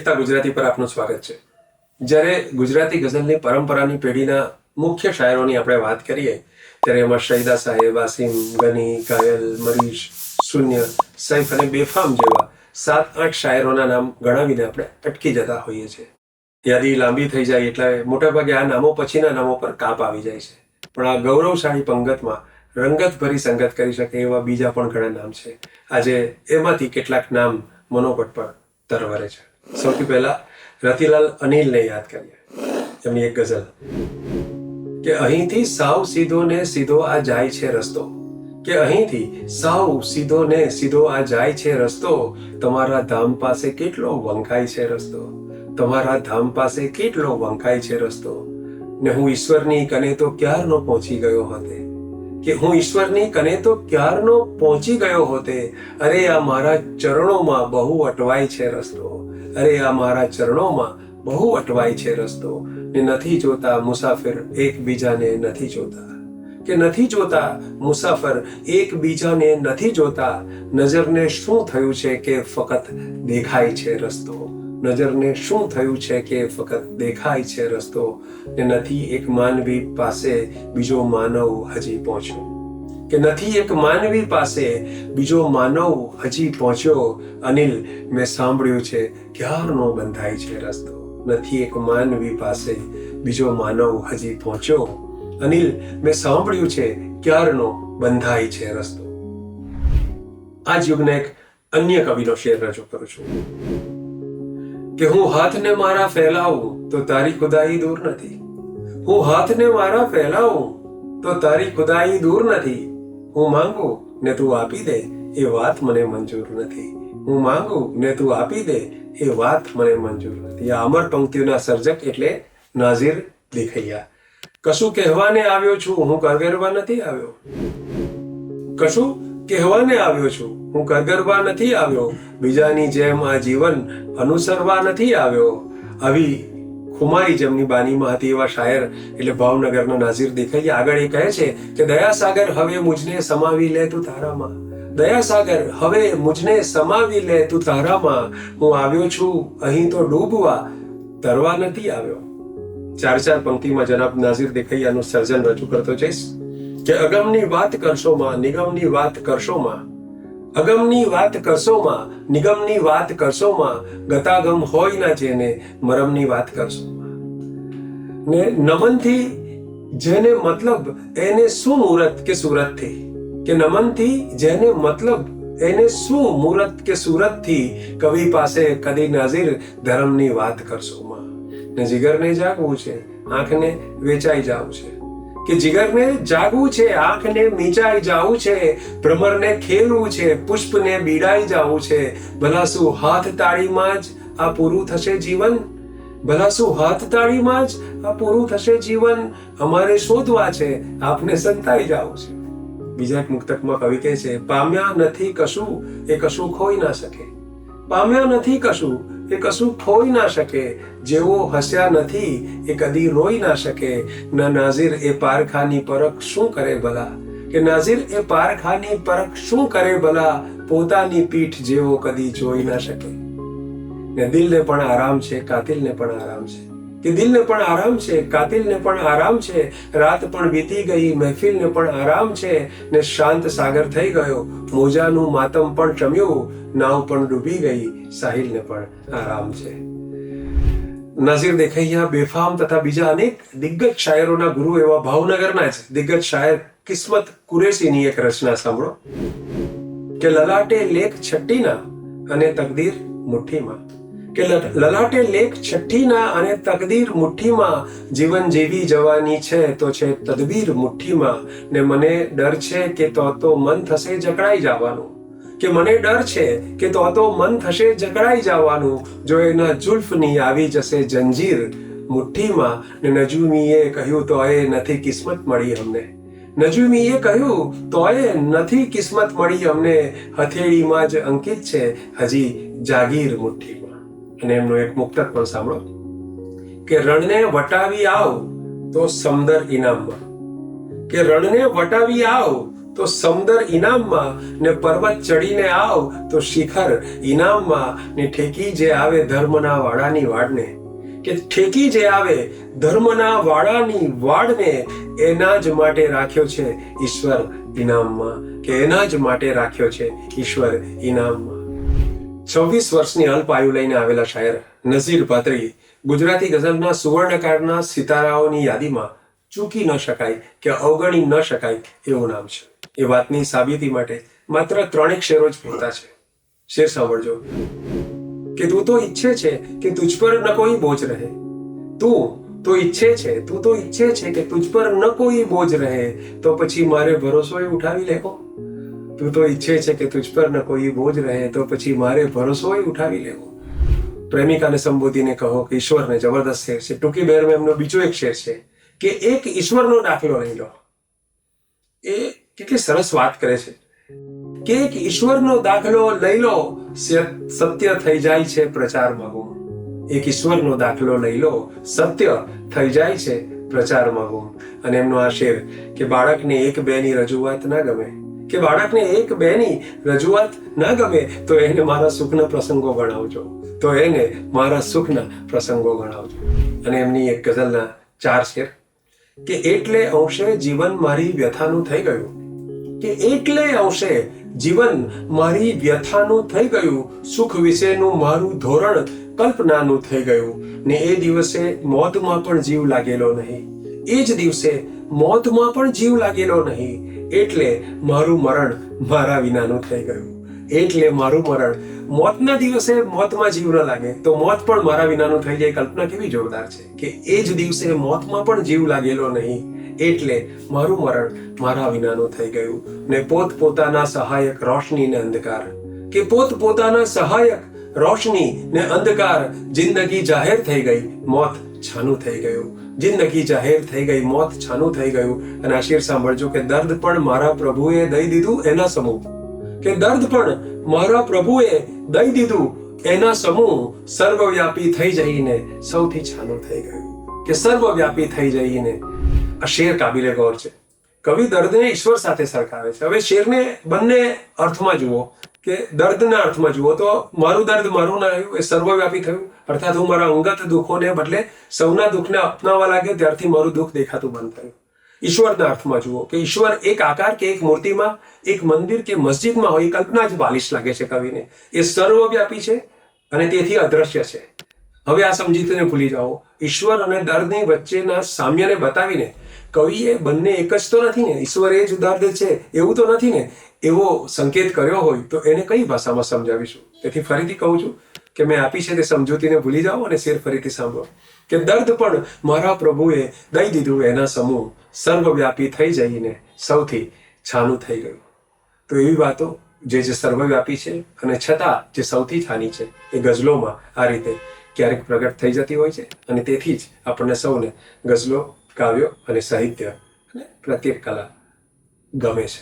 શીખતા ગુજરાતી પર આપનું સ્વાગત છે। જ્યારે ગુજરાતી ગઝલની પરંપરાની પેઢીના મુખ્ય શાયરોની આપણે વાત કરીએ ત્યારે એમાં શહીદા સાહેબ, આસિમ, ગની, ઘાયલ, મરીશ, શૂન્ય, સૈફ અને બેફામ જેવા 7-8 શાયરોના નામ ગણાવીને આપણે અટકી જતા હોઈએ છીએ। યાદી લાંબી થઈ જાય એટલે મોટાભાગે આ નામો પછીના નામો પર કાપ આવી જાય છે, પણ આ ગૌરવશાળી પંગતમાં રંગતભરી સંગત કરી શકે એવા બીજા પણ ઘણા નામ છે। આજે એમાંથી કેટલાક નામ મનોપટ પર તરવરે છે। સૌથી પહેલા રતિલાલ અનિલને યાદ કરીએ। એમની એક ગઝલ કે અહીંથી સાવ સીધો ને સીધો આ જાય છે રસ્તો, કે અહીંથી સાવ સીધો ને સીધો આ જાય છે રસ્તો, તમારા ધામ પાસે કેટલો વંકાય છે રસ્તો, તમારા ધામ પાસે કેટલો વંકાય છે રસ્તો, ને હું ઈશ્વરની કને તો ક્યારનો પહોંચી ગયો હોતે, કે હું ઈશ્વરની કને તો ક્યારનો પહોંચી ગયો હોતે, અરે આ મારા ચરણોમાં બહુ અટવાય છે રસ્તો, અરે આ મારા ચરણોમાં બહુ અટવાય છે રસ્તો, ને નથી જોતા મુસાફિર એકબીજાને નથી જોતા, કે નથી જોતા મુસાફર એકબીજાને નથી જોતા, નજરને શું થયું છે કે ફક્ત દેખાય છે રસ્તો, નજરને શું થયું છે કે ફક્ત દેખાય છે રસ્તો, ને નથી એક માનવી પાસે બીજો માનવ હજી પહોંચ્યો, કે નથી એક માનવી પાસે બીજો માનવ હજી પહોંચ્યો, અનિલ મેં સાંભળ્યું છે ક્યારનો બંધાય છે રસ્તો, નથી એક માનવી પાસે બીજો માનવ હજી પહોંચ્યો, અનિલ મેં સાંભળ્યું છે ક્યારનો બંધાય છે રસ્તો। આ જ યુગના એક અન્ય કવિનો શેર રજૂ કરું છું કે હું હાથને મારા ફેલાવું તો તારી ખુદાઈ દૂર નથી, હું હાથને મારા ફેલાવું તો તારી ખુદાઈ દૂર નથી, હું માંગુ ને તું આપી દે એ વાત મને મંજૂર નથી, હું માંગુ ને તું આપી દે એ વાત મને મંજૂર નથી। આ અમર પંક્તિઓના સર્જક એટલે નાઝિર દેખૈયા। કશું કહેવાને આવ્યો છું હું કરગરવા નથી આવ્યો, કશું કહેવાને આવ્યો છું હું કરગરવા નથી આવ્યો, બીજાની જેમ આ જીવન અનુસરવા નથી આવ્યો। આવી ખુમારી જેમની બાનીમાં હતી એવા શાયર એટલે ભાવનગરના નાઝિર દેખૈયા આગળ એ કહે છે કે દયાસાગર હવે મુજને સમાવી લે તું તારામાં, દયાસાગર હવે મુજને સમાવી લે તું તારામાં, હું આવ્યો છું અહીં તો ડૂબવા તરવા નથી આવ્યો। 4-4 પંક્તિમાં જનાબ નાઝિર દેખૈયાનું સર્જન રજૂ કરતો જઈશ કે અગમની વાત કરશોમાં નિગમની વાત કરશોમાં, અગમની વાત કરશોમાં નિગમની વાત કરશોમાં, ગતાગમ હોય ના જેને મરમની વાત કરશોમાં, ને નમનથી જેને મતલબ એને શું મુહૂર્ત કે સુરતથી, કે નમનથી જેને મતલબ એને શું મુહૂર્ત કે સુરતથી, કવિ પાસે કદી નાઝિર ધર્મની વાત કરશોમાં, ને જીગરને જાગવું છે આંખને વેચાઈ જાવું છે, કે જીગરને જાગવું છે આંખને મીચાઈ જાવું છે, ભ્રમરને ખેલવું છે પુષ્પને બીડાઈ જાવું છે, ભલા શું હાથ તાળીમાં જ આ પૂરું થશે જીવન, ભલા શું હાથ તાળીમાં જ આ પૂરું થશે જીવન, અમારે શોધવા છે આપને સંતાઈ જાવું છે। બીજા એક મુક્તકમાં કવિ કહે છે પામ્યા નથી કશું એ કશું ખોઈ ના શકે, પામ્યા નથી કશું એ કશું ખોઈ ના શકે, જેવો હસ્યા નથી એ કદી રોઈ ના શકે, ના નાઝિર એ પારખાની પરખ શું કરે ભલા, કે નાઝિર એ પારખાની પરખ શું કરે ભલા, પોતાની પીઠ જેવો કદી જોઈ ના શકે, ને દિલને પણ આરામ છે કાતિલને પણ આરામ છે, કે દિલને પણ આરામ છે કાતિલને પણ આરામ છે, રાત પણ વીતી ગઈ મહેફિલને પણ આરામ છે, ને શાંત સાગર થઈ ગયો મોજાનું માતમ પણ શમ્યું, નાવ પણ ડૂબી ગઈ સાહિલને પણ આરામ છે। નાઝિર દેખૈયા, બેફામ તથા બીજા અનેક દિગ્ગજ શાયરોના ગુરુ એવા ભાવનગરના જ દિગ્ગજ શાયર કિસ્મત કુરેશીની એક રચના સાંભળો કે લલાટે લેખ છઠ્ઠીના અને તકદીર મુઠ્ઠીમાં, કે લલાટે લેખ છઠ્ઠીના અને તકદીર મુઠ્ઠીમાં, જીવન જેવી જવાની છે તો છે તદબીર મુઠ્ઠીમાં, ને મને ડર છે કે તો મન થશે જકડાઈ જવાનું, કે મને ડર છે કે તો મન થશે જકડાઈ જવાનું, જો એના જુલ્ફની આવી જશે જંજીર મુઠ્ઠીમાં, ને નજૂમીએ કહ્યું તો એ નથી કિસ્મત મળી અમને, નજૂમીએ કહ્યું તોય નથી કિસ્મત મળી અમને, હથેળીમાં જ અંકિત છે હજી જાગીર મુઠ્ઠીમાં। અને એમનો એક મુક્તક પણ સાંભળો કે રણને વટાવી આવ તો સમદર ઇનામમાં, કે રણને વટાવી આવ તો સમદર ઇનામમાં ને પર્વત ચડીને આવ તો શિખર ઇનામમાં ને ઠેકી જે આવે ધર્મના વાડાની વાડને, કે ઠેકી જે આવે ધર્મના વાડાની વાડને એના જ માટે રાખ્યો છે ઈશ્વર ઇનામમાં, કે એના જ માટે રાખ્યો છે ઈશ્વર ઇનામમાં. 26 વર્ષની અલ્પ આયુ લઈને આવેલા શાયર નઝીર પાતરી ગુજરાતી ગઝલના સુવર્ણકાળના સિતારાઓની યાદીમાં ચૂકી ન શકાય કે અવગણી ન શકાય એવું નામ છે. એ વાતની સાબિતી માટે માત્ર 3 શેરો જ પૂરતા છે. શેર સાંભળજો કે તું તો ઈચ્છે છે કે તુજ પર ન કોઈ બોજ રહે, તું તો ઈચ્છે છે કે તુજ પર ન કોઈ બોજ રહે, તો પછી મારે ભરોસો ઉઠાવી લેવો. તું તો ઈચ્છે છે કે તુજ પર ન કોઈ બોજ રહે, તો પછી મારે ભરોસો ઉઠાવી લેવો. પ્રેમિકાને સંબોધીને કહો કે ઈશ્વરને જબરદસ્ત શેર છે. ટૂંકી બેરમાં એમનો બીજો એક શેર છે કે એક ઈશ્વરનો દાખલો લઈ લો. એ કેટલી સરસ વાત કરે છે કે એક ઈશ્વરનો દાખલો લઈ લો, સત્ય થઈ જાય છે પ્રચારમાં ગુમ. એક ઈશ્વરનો દાખલો લઈ લો, સત્ય થઈ જાય છે પ્રચારમાં ગુમ. અને એમનો આ શેર કે બાળકને 1-2 ની રજૂઆત ના ગમે, કે બાળકને 1-2 ની રજૂઆત ના ગમે તો એને મારા સુખના પ્રસંગો ગણાવજો, તો એને મારા સુખના પ્રસંગો ગણાવજો. અને એમની એક ગઝલના 4 શેર કે એટલે અંશે જીવન મારી વ્યથાનું થઈ ગયું, કે એટલે અંશે જીવન મારી વ્યથાનું થઈ ગયું, સુખ વિશેનું મારું ધોરણ કલ્પનાનું થઈ ગયું, ને એ દિવસે મોતમાં પણ જીવ લાગેલો નહીં, એ જ દિવસે મોતમાં પણ જીવ લાગેલો નહીં, એટલે મારું મરણ મારા વિનાનું થઈ ગયું. એટલે મારું મરણ, મોતના દિવસે મોતમાં જીવ ન લાગે તો મોત પણ મારા વિનાનું થઈ જાય. કલ્પના કેવી જોરદાર છે કે એ જ દિવસે મોતમાં પણ જીવ લાગેલો નહીં, એટલે મારું મરણ મારા વિનાનું થઈ ગયું. ને પોતપોતાના સહાયક રોશની ને અંધકાર, કે પોતપોતાના સહાયક રોશની ને અંધકાર, જિંદગી જાહેર થઈ ગઈ, મોત છાનું થઈ ગયું. જિંદગી જાહેર થઈ ગઈ, મોત છાનું થઈ ગયું. અને આ શેર સાંભળજો કે દર્દ પણ મારા પ્રભુએ દઈ દીધું એના સમૂહ, કે દર્દ પણ મારા પ્રભુએ દઈ દીધું એના સમૂહ, સર્વવ્યાપી થઈ જઈને સૌથી છાનું થઈ ગયું, કે સર્વવ્યાપી થઈ જઈને. આ શેર કાબિલે ગૌર છે. કવિ દર્દને ઈશ્વર સાથે સરખાવે છે. હવે શેરને બંને અર્થમાં જુઓ, કે દર્દના અર્થમાં જુઓ તો મારું દર્દ મારું ના રહ્યું, એ સર્વવ્યાપી થયું, અર્થાત હું મારા અંગત દુઃખોને બદલે સૌના દુઃખને અપનાવવા લાગ્યો, ત્યારથી મારું દુઃખ દેખાતું બંધ થયું. ઈશ્વરના અર્થમાં જુઓ કે ઈશ્વર એક આકાર કે એક મૂર્તિમાં, એક મંદિર કે મસ્જિદમાં હોય, કલ્પના જ બાલિશ લાગે છે કવિને. એ સર્વવ્યાપી છે અને તેથી અદ્રશ્ય છે. હવે આ સમજીને ભૂલી જાઓ. ઈશ્વર અને દર્દની વચ્ચેના સામ્યને બતાવીને કવિએ બંને એક જ તો નથી ને, ઈશ્વર એ જ દર્દ છે એવું તો નથી ને, એવો સંકેત કર્યો હોય તો એને કઈ ભાષામાં સમજાવીશું. તેથી ફરીથી કહું છું કે મેં આપી છે તે સમજૂતીને ભૂલી જાઓ અને શેર ફરીથી સાંભળો કે દર્દ પણ મારા પ્રભુએ દઈ દીધું એના સમૂહ, સર્વવ્યાપી થઈ જઈને સૌથી છાનું થઈ ગયું. તો એવી વાતો જે સર્વવ્યાપી છે અને છતાં જે સૌથી છાની છે, એ ગઝલોમાં આ રીતે ક્યારેક પ્રગટ થઈ જતી હોય છે. અને તેથી જ આપણને સૌને ગઝલો, કાવ્યો અને સાહિત્ય અને પ્રત્યેક કલા ગમે છે.